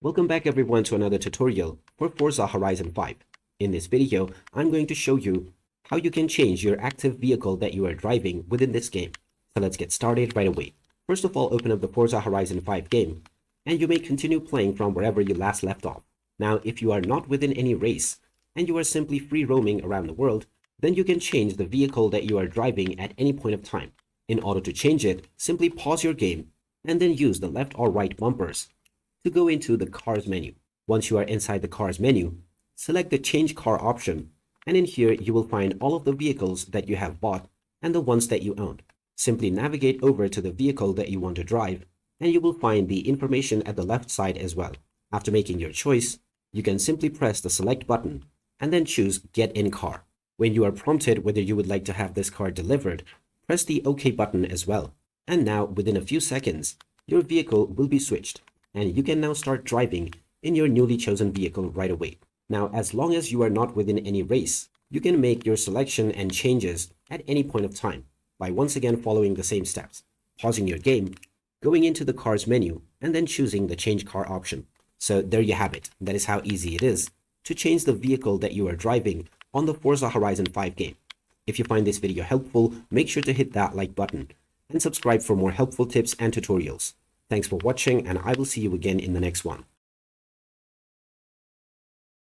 Welcome back everyone to another tutorial for Forza Horizon 5. In this video, I'm going to show you how you can change your active vehicle that you are driving within this game. So let's get started right away. First of all, open up the Forza Horizon 5 game, and you may continue playing from wherever you last left off. Now, if you are not within any race, and you are simply free roaming around the world, then you can change the vehicle that you are driving at any point of time. In order to change it, simply pause your game, and then use the left or right bumpers to go into the Cars menu. Once you are inside the Cars menu, select the Change Car option, and in here you will find all of the vehicles that you have bought and the ones that you own. Simply navigate over to the vehicle that you want to drive, and you will find the information at the left side as well. After making your choice, you can simply press the Select button and then choose Get in Car. When you are prompted whether you would like to have this car delivered, press the OK button as well. And now, within a few seconds, your vehicle will be switched, and you can now start driving in your newly chosen vehicle right away. Now, as long as you are not within any race, you can make your selection and changes at any point of time by once again following the same steps, pausing your game, going into the Cars menu, and then choosing the Change Car option. So there you have it. That is how easy it is to change the vehicle that you are driving on the Forza Horizon 5 game. If you find this video helpful, make sure to hit that like button and subscribe for more helpful tips and tutorials. Thanks for watching, and I will see you again in the next one.